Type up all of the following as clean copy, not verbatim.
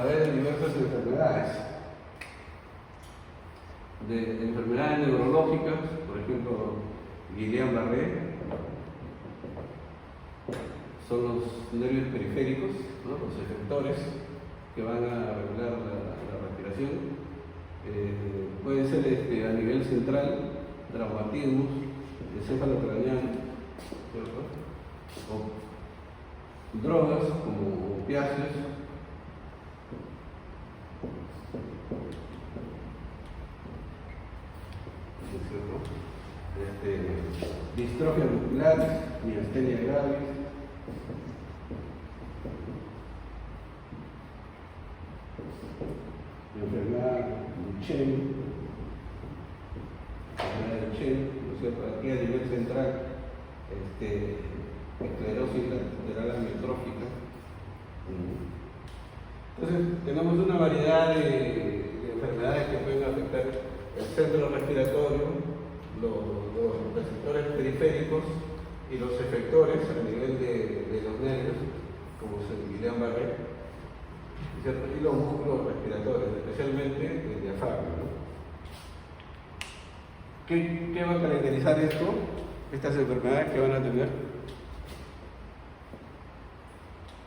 haber diversas enfermedades, de enfermedades neurológicas, por ejemplo, Guillain-Barré, son los nervios periféricos, ¿no? Los efectores que van a regular la respiración. Puede ser a nivel central, traumatismos, encéfalo-craneano, ¿cierto? O drogas como opiáceos, distrofia muscular, miastenia gravis, enfermedad Duchenne, ¿no es cierto? Aquí a nivel central, esclerosis lateral amiotrófica. Entonces, tenemos una variedad de enfermedades que pueden afectar el centro respiratorio, los receptores periféricos y los efectores a nivel de los nervios, como es el Guillain-Barré, ¿cierto? Y los músculos respiratorios, especialmente el diafragma, ¿no? ¿Qué va a caracterizar esto? Estas enfermedades que van a tener.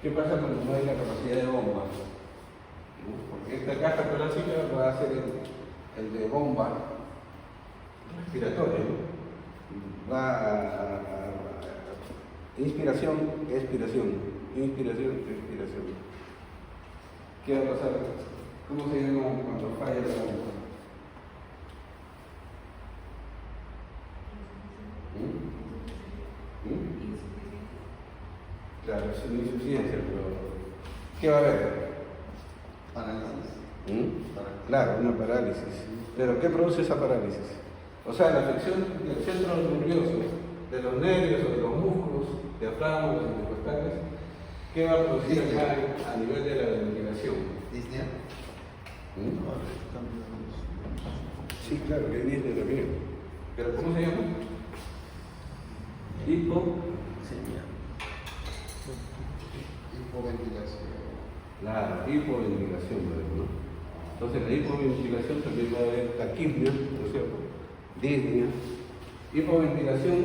¿Qué pasa cuando no hay la capacidad de bomba? ¿No? Porque esta caja torácica va a ser el de bomba respiratoria, ¿no? Va a inspiración, expiración, inspiración, expiración. ¿Qué va a pasar? ¿Cómo se llama cuando falla la bomba? Claro, es una insuficiencia, pero ¿qué va a haber? Parálisis. Claro, una parálisis. ¿Pero qué produce esa parálisis? O sea, la afección del centro nervioso, de los nervios o de los músculos, diafragma, los intercostales, ¿qué va a producir acá a nivel de la ventilación? ¿Disnea? Sí, claro, que es disnea también. ¿Pero cómo se llama? Hipoventilación. La hipoventilación, ¿no? Entonces la hipoventilación también va a haber taquipnia, ¿no es cierto? Disnea. Hipoventilación,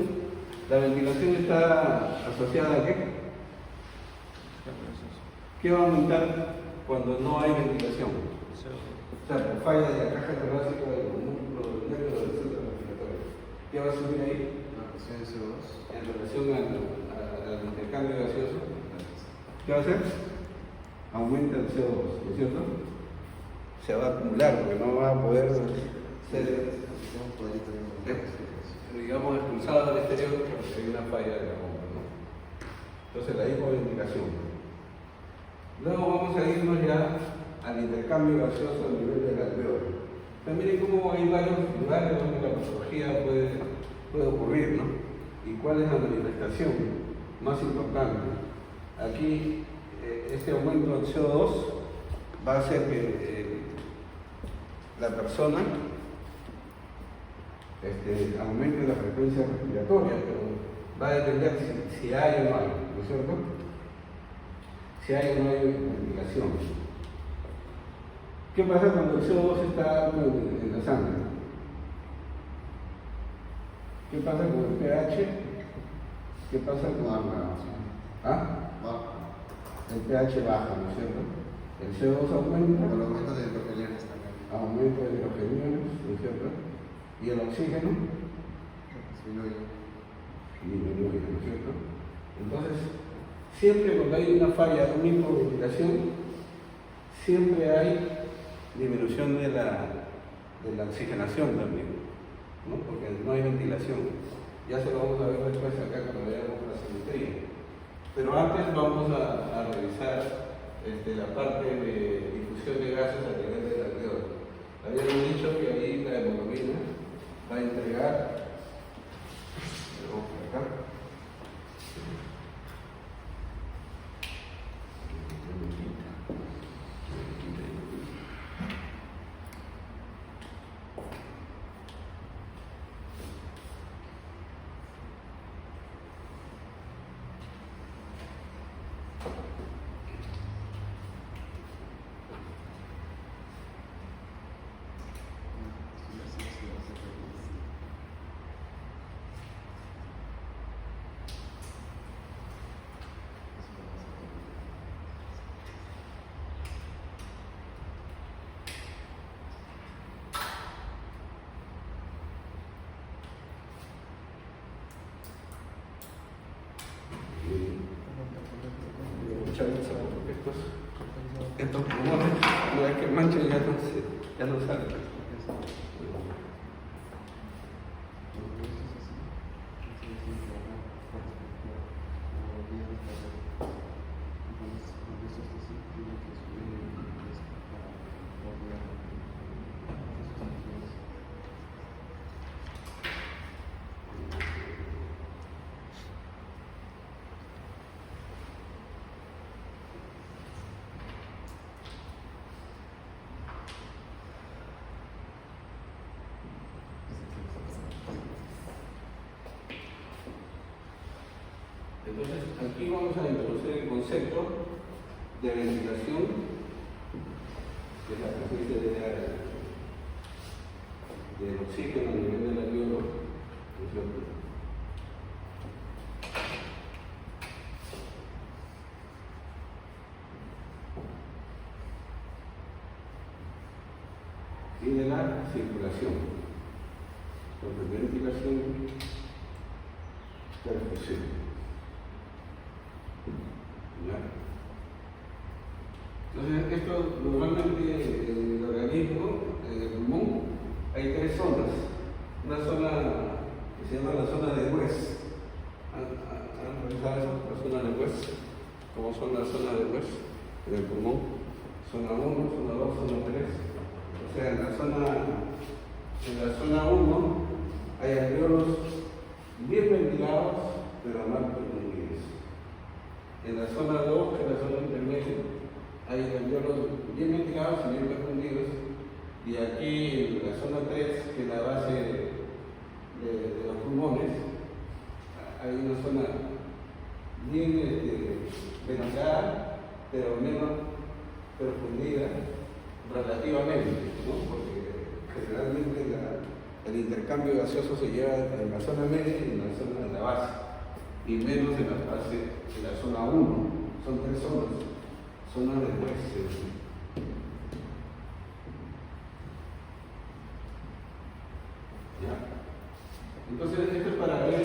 la ventilación está asociada a qué? ¿Qué va a aumentar cuando no hay ventilación? O sea, por falla de la caja torácica, de los músculos, del nervio, del centro respiratorio. ¿Qué va a subir ahí? La presión de CO2. En relación al intercambio gaseoso. ¿Qué va a hacer? Aumenta el CO2, ¿no es cierto? Se va a acumular porque no va a poder ser, digamos, expulsado al exterior porque hay una falla de la bomba, ¿no? Entonces la hipoventilación. Luego vamos a irnos ya al intercambio gaseoso a nivel del alveolo. Pero miren cómo hay varios lugares donde la patología puede ocurrir, ¿no? ¿Y cuál es la manifestación más importante? Aquí este aumento del CO2 va a hacer que la persona aumente la frecuencia respiratoria, pero va a depender si hay o no hay, ¿no es cierto? Si hay o no hay ventilación. ¿Qué pasa cuando el CO2 está alto en la sangre? ¿Qué pasa con el pH? ¿Qué pasa con el pH baja, ¿no es cierto? El CO2 aumenta. Por el aumento de hidrogeniones también. Aumento de hidrogeniones, ¿no es cierto? Y el oxígeno Disminuye. disminuye, ¿no es cierto? Entonces, siempre cuando hay una falla, una hipoventilación, siempre hay disminución de la oxigenación también, ¿no? Porque no hay ventilación. Ya se lo vamos a ver después acá cuando veamos la simetría. Pero antes vamos a revisar la parte de difusión de gases a nivel del alveolo. Habíamos dicho que ahí la hemoglobina va a entregar, vamos por acá. chaviza, porque estos pulmones, una vez que manchan ya no salen. Entonces, aquí vamos a introducir el concepto de ventilación, que es la presencia del oxígeno a nivel del alveolo, ¿no es cierto? Y de la circulación. Entonces, ventilación, perfusión. Entonces, esto normalmente en el organismo, en el pulmón, hay tres zonas. Una zona que se llama la zona de West. ¿Han revisado eso? La zona de West. ¿Cómo son las zonas de West en el pulmón? Zona 1, zona 2, zona 3. O sea, en la zona 1 hay alveolos bien ventilados, pero mal perfundidos. En la zona 2, que es la zona intermedia, hay alveolos bien ventilados y bien perfundidos. Y aquí en la zona 3, que es la base de los pulmones, hay una zona bien ventilada, pero menos profundidad relativamente, ¿no? Porque generalmente el intercambio gaseoso se lleva en la zona media y en la zona de la base, y menos en la base de la zona 1. Son tres zonas. Zona de West. ¿Ya? Entonces, esto es para ver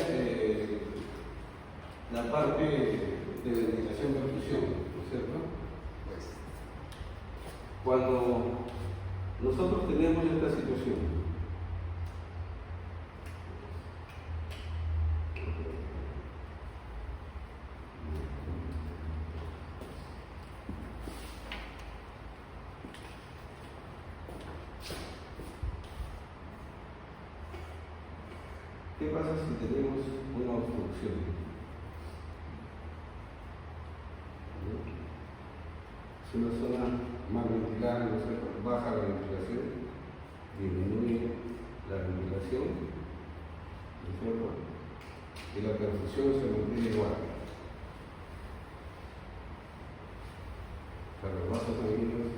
la parte de ventilación perfusión, ¿no es cierto? Cuando nosotros tenemos esta situación, ¿qué pasa si tenemos una obstrucción? Es una zona más ventilada, no sé, baja la ventilación, disminuye la ventilación, ¿no es cierto? Y la perfusión se mantiene igual. Para los vasos sanguíneos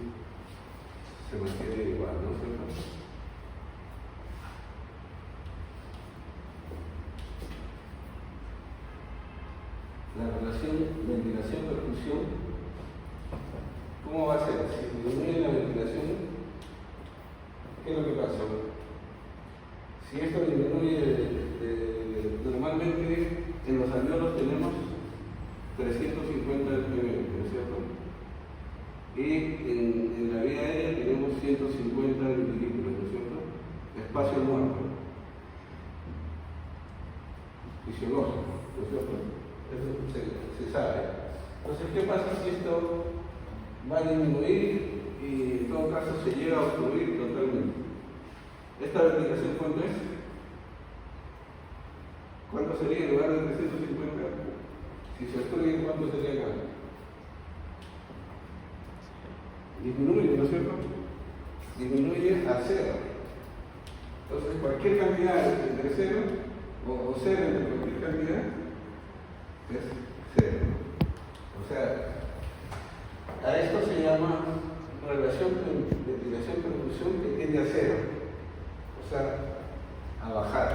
se mantiene igual, ¿no es cierto? La relación ventilación-perfusión, ¿cómo va a ser? Si disminuye la ventilación, ¿qué es lo que pasa? Si esto disminuye, normalmente en los alveolos tenemos 350 ppm, ¿no es cierto? Y en la vía aérea tenemos 150 mililitros, ¿no es cierto? Espacio muerto, fisiológico, ¿no es cierto? Eso se sabe. Entonces, ¿qué pasa si esto va a disminuir y en todo caso se llega a obstruir totalmente? ¿Esta ventilación cuánto es? ¿Cuánto sería en lugar de 350? Si se obstruye, ¿cuánto sería acá? Disminuye, ¿no es cierto? Disminuye a cero. Entonces, cualquier cantidad entre cero o cero entre cualquier cantidad es cero. O sea, a esto se llama relación ventilación-perfusión que tiende a cero. O sea, a bajar,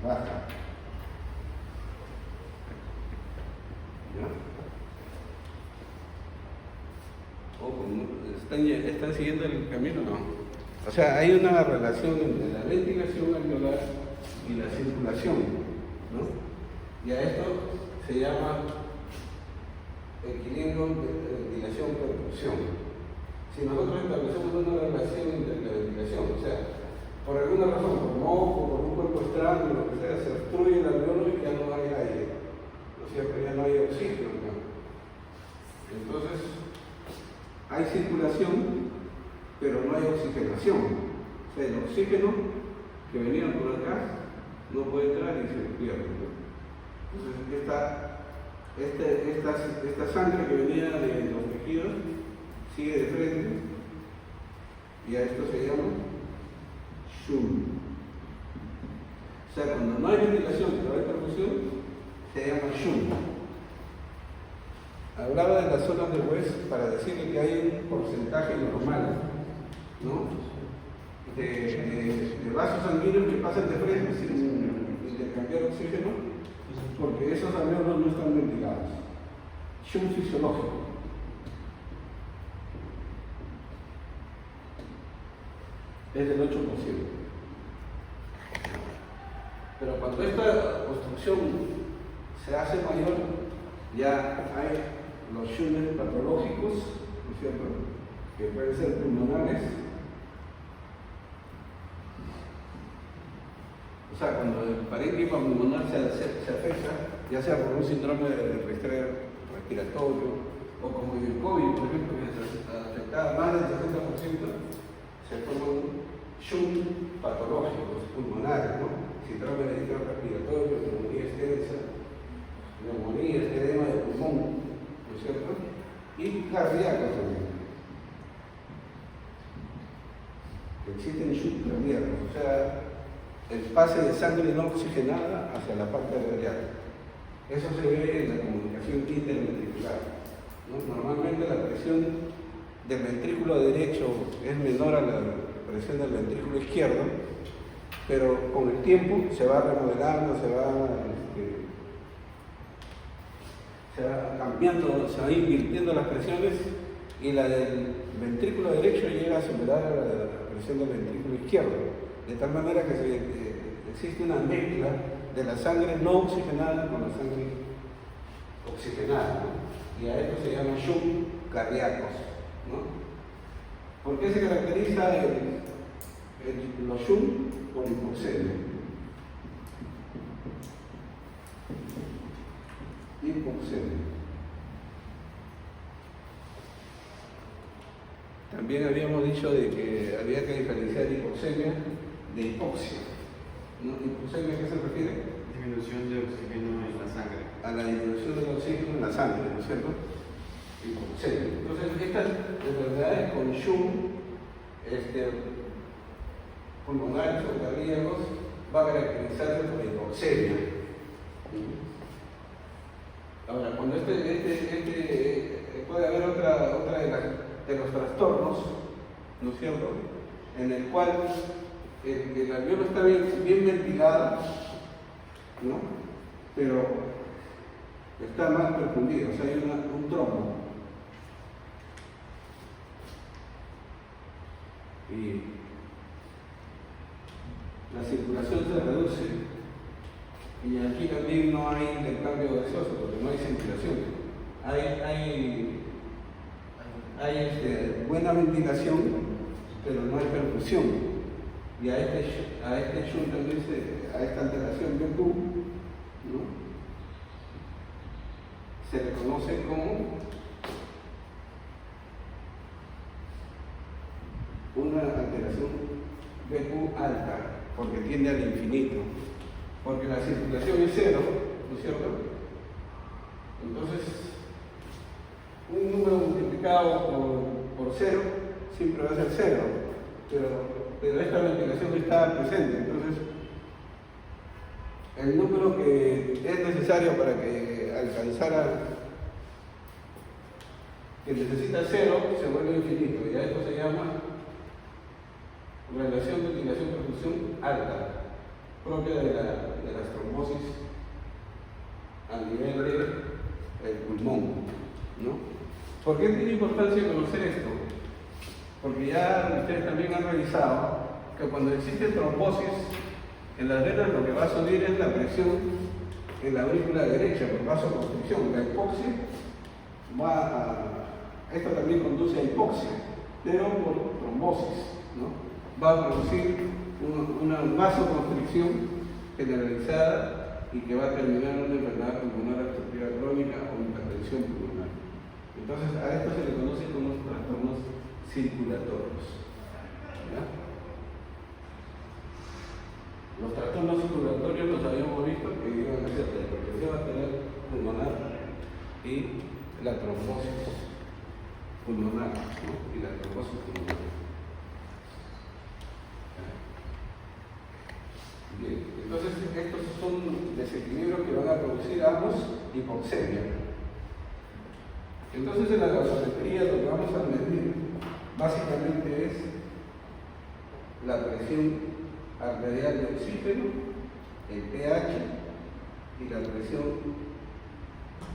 baja. ¿Ya? ¿Están siguiendo el camino o no? O sea, hay una relación entre la ventilación alveolar y la circulación, ¿no? Y a esto se llama equilibrio de ventilación-perfusión. Si nosotros establecemos una relación entre la ventilación, o sea, por alguna razón, por moco, por un cuerpo extraño, lo que sea, se obstruye el alveolo y ya no hay aire, ¿no es cierto? Ya no hay oxígeno, ¿no? Entonces, hay circulación, pero no hay oxigenación. O sea, el oxígeno que venía por acá no puede entrar y se pierde, ¿no? Entonces, esta sangre que venía de los tejidos sigue de frente y a esto se llama shunt. O sea, cuando no hay ventilación pero hay perfusión, se llama shunt. Hablaba de las zonas de West para decirle que hay un porcentaje normal, ¿no? de vasos sanguíneos que pasan de frente sin intercambiar oxígeno, porque esos alveolos no están ventilados. Shunt fisiológico. Es del 8%. Pero cuando esta obstrucción se hace mayor, ya hay los shunts patológicos, ¿no es cierto?, que pueden ser pulmonares. O sea, cuando el parénquima pulmonar se afecta, ya sea por un síndrome de respiratorio, o como en el COVID, por ejemplo, que afectaba más del 60%, se forman shunt patológicos pulmonares, ¿no? Síndrome de respiratorio, neumonía extensa, neumonía, edema de pulmón, ¿no es cierto? Y cardíacos también. Existen shunt cardíacos, o sea, el pase de sangre no oxigenada hacia la parte arterial. Eso se ve en la comunicación interventricular, ¿no? Normalmente la presión del ventrículo derecho es menor a la presión del ventrículo izquierdo, pero con el tiempo se va remodelando, se va cambiando, se va invirtiendo las presiones y la del ventrículo derecho llega a superar a la presión del ventrículo izquierdo, de tal manera que existe una mezcla de la sangre no oxigenada con la sangre oxigenada, ¿no? Y a esto se llama shunt cardíacos, ¿no? ¿Por qué se caracteriza los shunt por hipoxemia? Hipoxemia. También habíamos dicho de que había que diferenciar hipoxemia de hipoxia, ¿no? ¿Hipoxemia a qué se refiere? Disminución de oxígeno en la sangre. A la disminución del oxígeno en la sangre, ¿no es cierto? Hipoxemia. Entonces, estas enfermedades con shunt pulmonares o cardíacos va a caracterizarse por hipoxemia. Ahora, cuando puede haber otra de los trastornos, ¿no es cierto?, en el cual el alveolo está bien ventilado, ¿no?, pero está más perfundido, o sea, hay un trombo. Y la circulación se reduce y aquí también no hay intercambio gaseoso porque no hay circulación. Hay buena ventilación, pero no hay perfusión. Y a este shunt también a esta alteración de BQ, ¿no?, se le conoce como una alteración BQ alta, porque tiende al infinito, porque la circulación es cero, ¿no es cierto? Entonces, un número multiplicado por cero siempre va a ser cero, pero esta ventilación está presente, entonces el número que es necesario para que alcanzara, que necesita cero, se vuelve infinito, y a esto se llama relación ventilación-perfusión alta, propia de las trombosis a nivel del pulmón, ¿no? ¿Por qué tiene importancia conocer esto? Porque ya ustedes también han revisado que cuando existe trombosis en las venas, lo que va a subir es la presión en la aurícula derecha por vasoconstricción. La hipoxia esto también conduce a hipoxia, pero por trombosis, ¿no? Va a producir una vasoconstricción generalizada y que va a terminar en una enfermedad pulmonar obstructiva crónica o hipertensión pulmonar. Entonces, a esto se le conoce como trastornos circulatorios. ¿Ya? Los trastornos circulatorios los habíamos visto que iban a ser la hipertensión arterial pulmonar y la trombosis pulmonar, ¿no? Y la trombosis pulmonar. Bien, entonces estos son desequilibrios que van a producir ambos hipoxemia. Entonces en la gasometría lo que vamos a medir básicamente es la presión arterial de oxígeno, el pH y la presión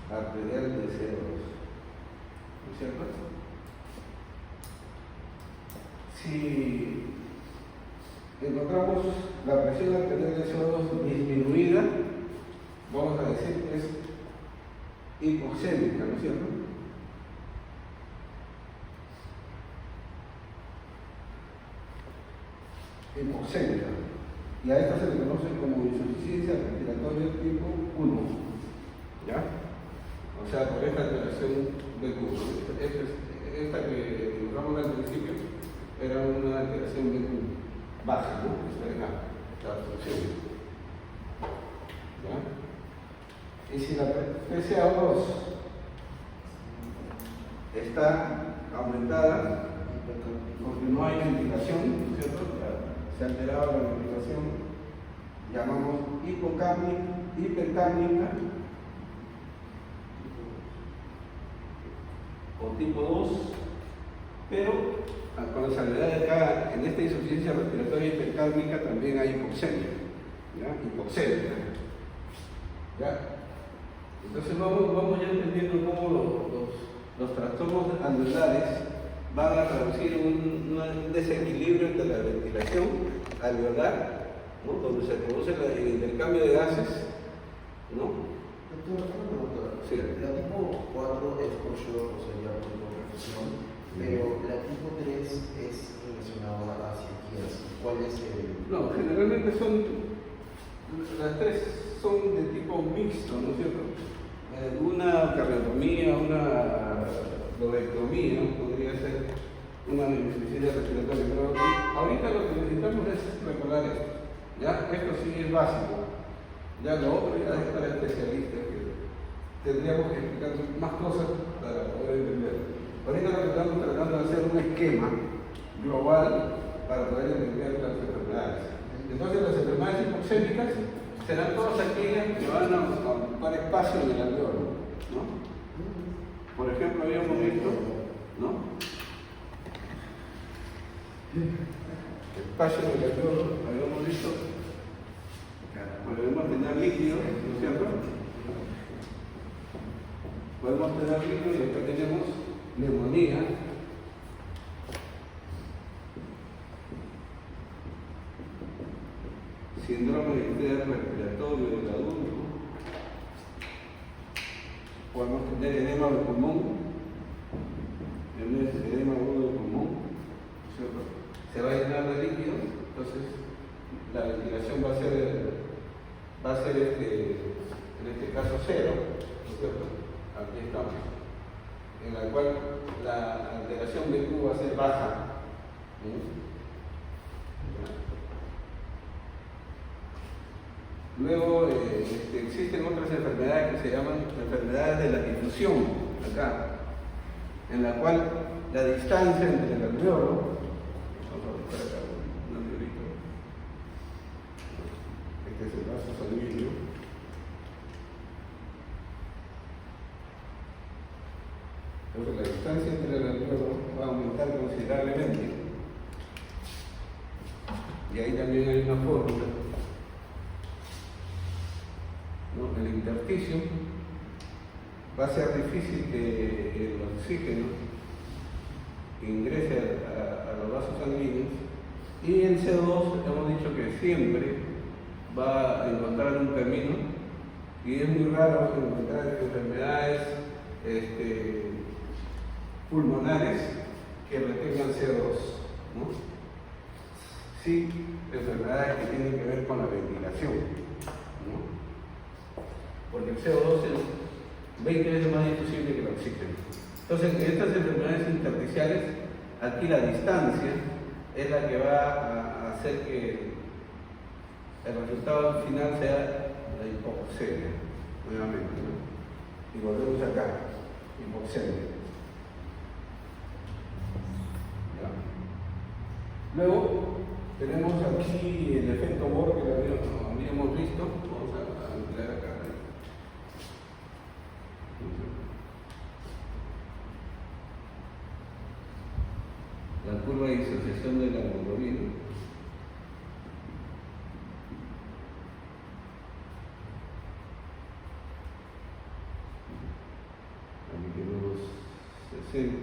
arterial de CO2. ¿No es cierto? Si encontramos la presión arterial de CO2 disminuida, vamos a decir que es hipoxémica, ¿no es cierto? Hipoxémica. Y a esta se le conoce como insuficiencia respiratoria tipo 1. ¿Ya? O sea, por esta alteración del Q. Esta que dibujamos al principio era una alteración de Q baja, ¿no? Esta es la obstrucción. ¿Ya? Y si la PCA2 está aumentada, porque no hay ventilación, ¿no es cierto? Se ha alterado la ventilación, llamamos hipercápnica o tipo 2, pero con la salvedad de acá, en esta insuficiencia respiratoria hipercápnica también hay hipoxemia, ¿ya? Hipoxemia, ¿ya? Entonces vamos ya entendiendo cómo los trastornos alveolares van a traducir un desequilibrio entre la ventilación alveolar, ¿no? Donde se produce el intercambio de gases, ¿no? Doctor, una pregunta. Sí. La tipo 4 es por sure, o sea, ya por perfusión, pero la tipo 3 es relacionada a cirugías. ¿Cuál es el...? No, generalmente las tres son de tipo mixto, ¿no es cierto? Una cardiotomía, una lobectomía, ¿no? Podría ser una insuficiencia respiratoria, pero ahorita lo que necesitamos es recordar esto, ¿ya? Esto sí es básico, ya lo otro ya es para especialistas que tendríamos que explicar más cosas para poder entender. Ahorita lo que estamos tratando de hacer es un esquema global para poder entender las enfermedades. Entonces las enfermedades hipoxémicas serán todas aquellas que van a ocupar espacio en el alveolo, ¿no? Por ejemplo, habíamos visto, ¿no? Espacio en el alveolo, habíamos visto, podemos tener líquido, ¿no es cierto? Podemos tener líquido y después tenemos neumonía. Síndrome de estrés respiratorio del adulto. Podemos tener edema del pulmón, edema agudo del pulmón, ¿cierto? Se va a llenar de líquido, entonces la ventilación va a ser en este caso cero, ¿no es cierto? Aquí estamos, en la cual la alteración de Q va a ser baja. Luego existen otras enfermedades que se llaman enfermedades de la difusión, acá, en la cual la distancia entre el alveolo, vamos a buscar acá un librito, este es el vaso sanguíneo, entonces la distancia entre el alveolo va a aumentar considerablemente, y ahí también hay una fórmula. ¿No? El intersticio va a ser difícil que el oxígeno ingrese a los vasos sanguíneos y el CO2 hemos dicho que siempre va a encontrar un camino y es muy raro encontrar enfermedades pulmonares que retengan CO2, ¿no? Sí, enfermedades que tienen que ver con la ventilación, ¿no? Porque el CO2 es 20 veces más difusible que el oxígeno. Entonces, en estas enfermedades intersticiales, aquí la distancia es la que va a hacer que el resultado final sea la hipoxemia, nuevamente, ¿no? Y volvemos acá, hipoxemia. ¿Ya? Luego, tenemos aquí el efecto Bohr que habíamos visto. Vamos a ampliar acá. La curva de disociación de la hemoglobina. Aquí tenemos 60,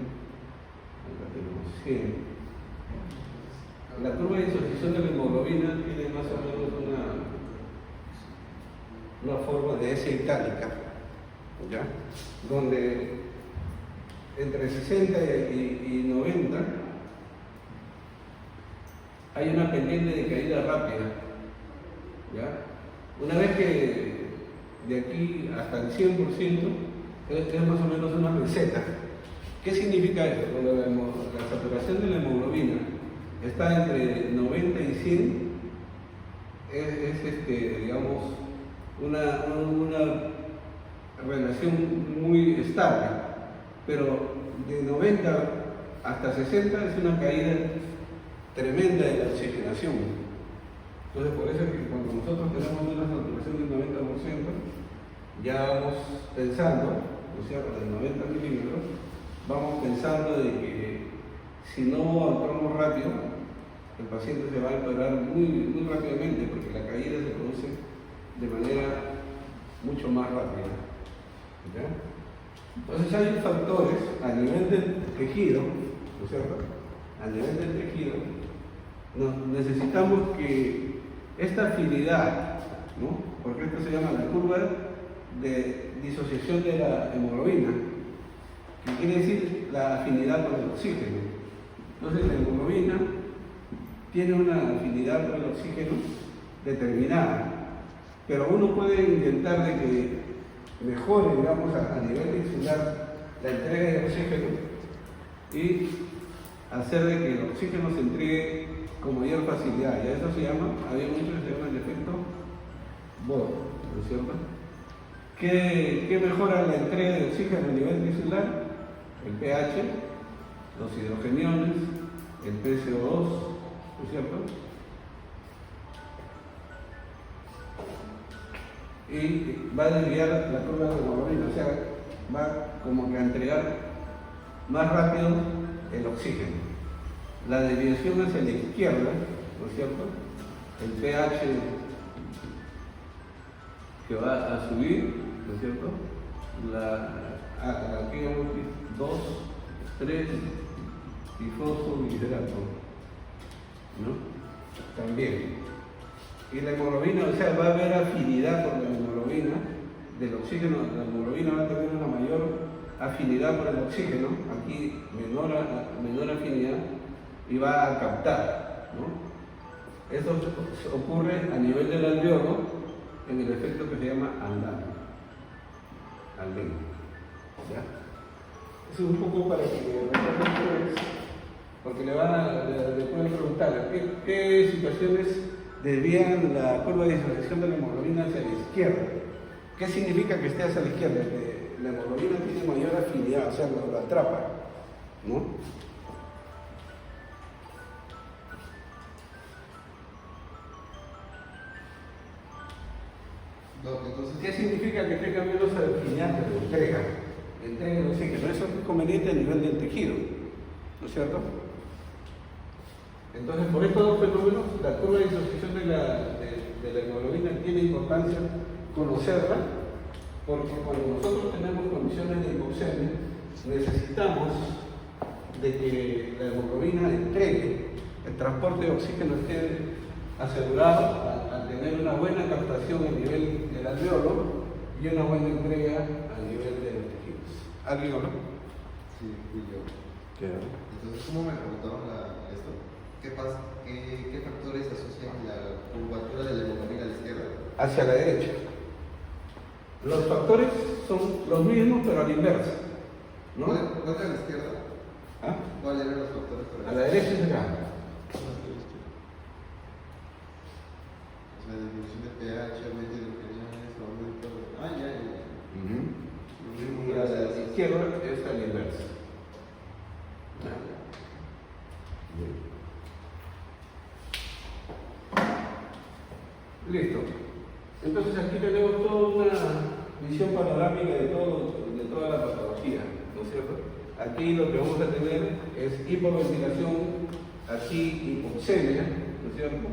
acá tenemos 100. La curva de disociación de la hemoglobina tiene más o menos una forma de S itálica, ¿ya? Donde entre 60 y 90 hay una pendiente de caída rápida, ¿ya? Una vez que de aquí hasta el 100% es más o menos una meseta. ¿Qué significa esto? Cuando la saturación de la hemoglobina está entre 90 y 100, digamos, una relación muy estable, pero de 90 hasta 60 es una caída tremenda de la oxigenación. Entonces, por eso es que cuando nosotros tenemos una saturación del 90%, ya vamos pensando, o sea, de 90 milímetros, vamos pensando de que si no actuamos rápido, el paciente se va a empeorar muy rápidamente, porque la caída se produce de manera mucho más rápida. ¿Ya? Entonces hay factores a nivel del tejido, ¿no es cierto? A nivel del tejido, necesitamos que esta afinidad, ¿no? Porque esto se llama la curva de disociación de la hemoglobina, que quiere decir la afinidad con el oxígeno. Entonces la hemoglobina tiene una afinidad con el oxígeno determinada, pero uno puede intentar de que mejore, digamos, a nivel insular la entrega de oxígeno y hacer de que el oxígeno se entregue con mayor facilidad. Y a eso se llama, había mucho que se llama el efecto Bohr, ¿no es cierto? ¿Qué mejora la entrega de oxígeno a nivel insular? El pH, los hidrogeniones, el PCO2, ¿no es cierto? Y va a desviar la curva de hemoglobina, o sea, va como que a entregar más rápido el oxígeno. La desviación hacia la izquierda, ¿no es cierto? El pH que va a subir, ¿no es cierto? Aquí vamos 2, 3, y fosfoglibrato, ¿no? También. Y la hemoglobina, o sea, va a haber afinidad por la hemoglobina del oxígeno. La hemoglobina va a tener una mayor afinidad por el oxígeno, aquí menor afinidad, y va a captar, ¿no? Eso ocurre a nivel del alveolo en el efecto que se llama andamio. ¿Ya? Eso es un poco para que recuerden, porque le pueden preguntar ¿qué situaciones desvían la curva de disociación de la hemoglobina hacia la izquierda? ¿Qué significa que esté hacia la izquierda? Que la hemoglobina tiene mayor afinidad, o sea, lo atrapa, ¿no? Entonces, ¿qué significa que esté cambiando esa afinidad de la entrega? La entrega de oxígeno. Eso es conveniente a nivel del tejido, ¿no es cierto? Entonces, por estos dos fenómenos, la curva de disociación de la hemoglobina tiene importancia conocerla, porque cuando nosotros tenemos condiciones de hipoxemia, necesitamos de que la hemoglobina entregue, el transporte de oxígeno esté asegurado al tener una buena captación a nivel del alveolo y una buena entrega a nivel de los tejidos. ¿Alguien habló? Sí, fui yo. ¿Qué? Entonces, ¿cómo me preguntaron esto? ¿Qué pasa? ¿Qué factores asocian la curvatura de la hemoglobina a la izquierda? Hacia la derecha. Los factores son los mismos, pero a la inversa. ¿No? ¿Cuál es a la izquierda? ¿Ah? ¿Cuáles eran los factores para A la derecha es acá. O sea, disminución de pH, aumento de hidrogenados, aumento de... Ah, ya. Y a la izquierda es a la inversa. Listo. Entonces aquí tenemos toda una visión panorámica de toda la patología, ¿no es cierto? Aquí lo que vamos a tener es hipoventilación, aquí hipoxemia, ¿no es cierto?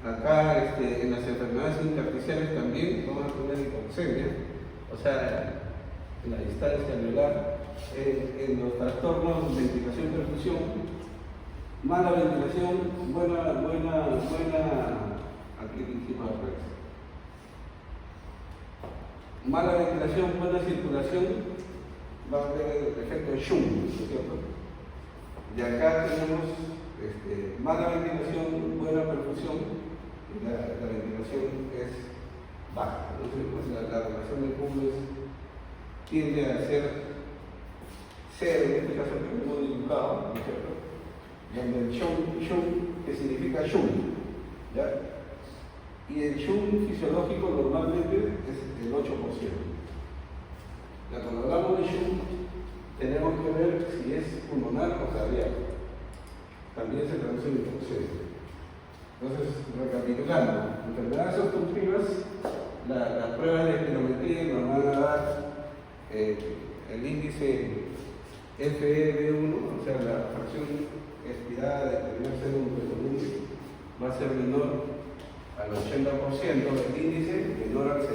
Acá en las enfermedades intersticiales también vamos a tener hipoxemia, o sea, en la distancia alveolar, en los trastornos de ventilación-perfusión, mala ventilación, aquí hicimos al revés. Mala ventilación, buena circulación, va a haber el efecto de Schum, ¿no es cierto? Y acá tenemos mala ventilación, buena perfusión, y la ventilación es baja. Entonces, pues, la relación de pulmones tiende a ser cero, en este caso que hemos dibujado, ¿no es cierto? Donde el Schum, que significa Schum, ¿ya? Y el Schum fisiológico normalmente es el 8%. Ya, cuando hablamos de Schum, tenemos que ver si es pulmonar o cardíaco. También se traduce en hipoxemia. Entonces, recapitulando, enfermedades obstructivas, las pruebas de espirometría nos van a dar el índice FEV1, o sea, la fracción expirada del primer segundo de volumen va a ser menor al 80%, el índice menor al 70%.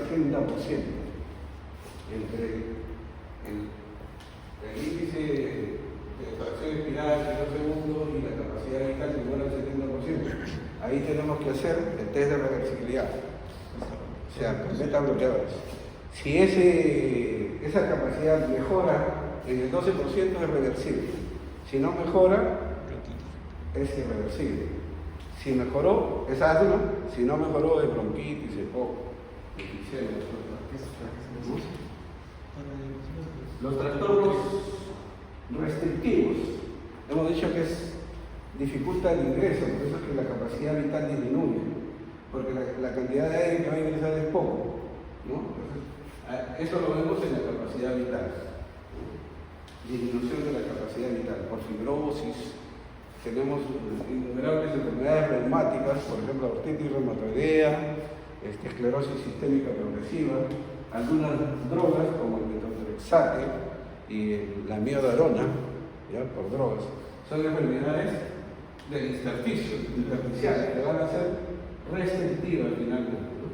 Entre el índice de fracción expirada del primer segundo y la capacidad vital menor al 70%. Ahí tenemos que hacer el test de reversibilidad, o sea, con beta bloqueadores. Si esa capacidad mejora en el 12% es reversible. Si no mejora, es irreversible. Si mejoró, es asma. Si no mejoró, es bronquitis, EPOC, enfisema. Los trastornos restrictivos, hemos dicho que dificulta el ingreso, por eso es que la capacidad vital disminuye, porque la cantidad de aire que va a ingresar es poco, ¿no? Entonces, eso lo vemos en la capacidad vital, ¿no? Disminución de la capacidad vital por fibrosis. Tenemos innumerables enfermedades reumáticas, por ejemplo, artritis reumatoidea, esclerosis sistémica progresiva, algunas drogas como el metotrexate y la miodarona, ¿ya? Por drogas, son enfermedades del intersticiales que van a ser restrictivas finalmente, ¿no?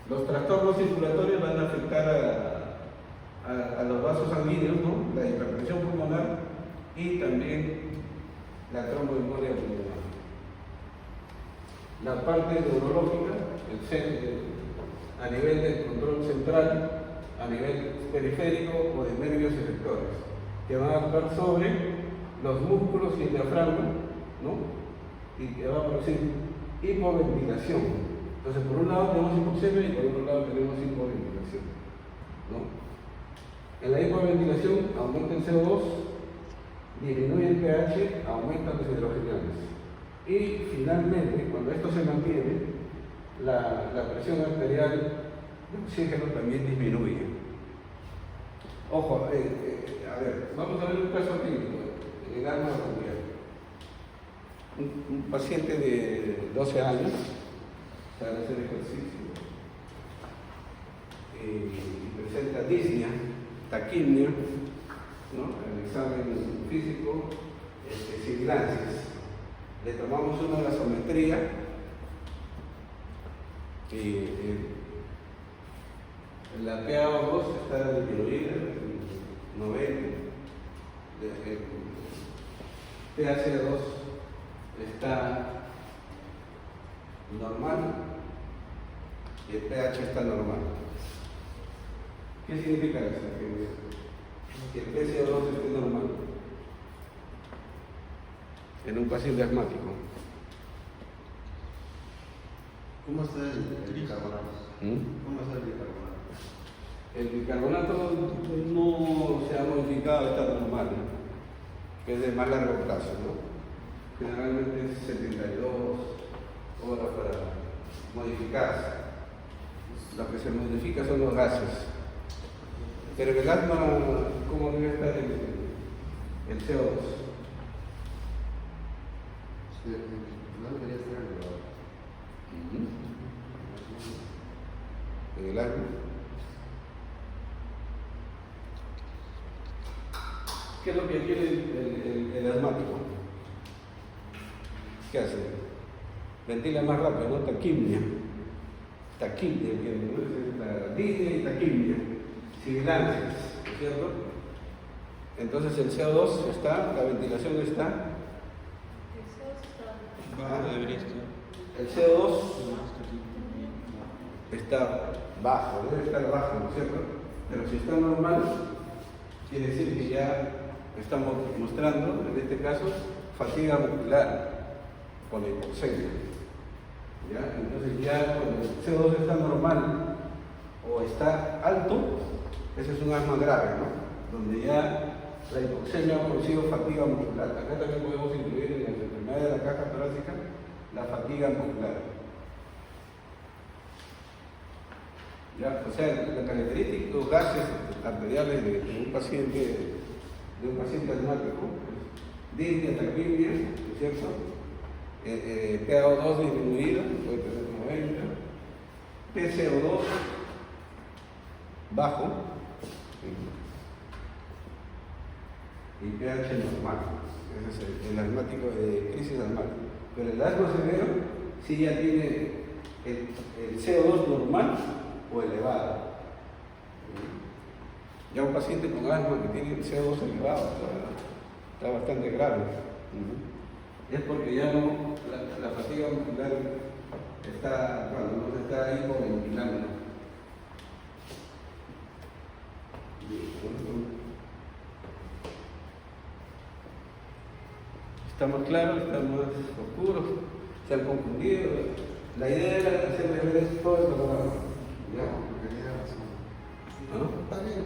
Los trastornos circulatorios van a afectar a los vasos sanguíneos, ¿no? La hipertensión pulmonar y también la tromboembolia pulmonar. La parte neurológica, a nivel del control central, a nivel periférico o de nervios efectores, que van a actuar sobre los músculos y el diafragma, ¿no? Y que va a producir hipoventilación. Entonces, por un lado tenemos hipoxemia y por otro lado tenemos hipoventilación, ¿no? En la hipoventilación aumenta el CO2, disminuye el pH, aumentan los hidrogenados. Y finalmente, cuando esto se mantiene, la presión arterial de oxígeno también disminuye. Ojo, a ver, vamos a ver un caso clínico en el arma bronquial. Un paciente de 12 años sabe hacer ejercicio y presenta disnea, taquimia, ¿no? El examen físico, sibilancias. Le tomamos una gasometría y la PaO2 está disminuida en 90, el pH2 está normal y el pH está normal. ¿Qué significa eso? Que el PCO2 esté normal en un paciente asmático. ¿Cómo está el bicarbonato? ¿Cómo está el bicarbonato? El bicarbonato no se ha modificado, está normal, ¿no? Que es de más largo plazo, ¿no? Generalmente es 72 horas para modificarse. Lo que se modifica son los gases. Pero el asma, ¿cómo debe estar el CO2? No debería estar elevado. En el asma. ¿Qué es lo que quiere el asmático? ¿Qué hace? Ventila más rápido, ¿no? Taquimia. Taquimia, ¿no? La disnea y taquimia. Sibilancias, ¿no es cierto? Entonces el CO2 está, la ventilación está. El CO2 está bajo, debe estar bajo, ¿no es cierto? Pero si está normal, quiere decir que ya estamos mostrando, en este caso, fatiga muscular con hipoxemia. ¿Ya? Entonces ya cuando el CO2 está normal o está alto, ese es un asma grave, ¿no? Donde ya la hipoxemia ha producido fatiga muscular. Acá también podemos incluir en las enfermedades de la caja torácica la fatiga muscular. ¿Ya? O sea, la característica de los gases arteriales de un paciente asmático, disnea, taquimia, ¿no es cierto? PaO2 disminuido, puede tener 90, PCO2 bajo y pH normal. Ese es el asmático de crisis asmática. Pero el asma severo sí ya tiene el CO2 normal o elevado. Ya un paciente con asma que tiene el CO2 elevado está bastante grave. Es porque ya no, la fatiga muscular está, cuando no se está hipoventilando. Está más claro, está más oscuro, se han confundido. La idea era hacerles ver todo el programa. ¿Ya? Tenía razón. ¿No? Está bien,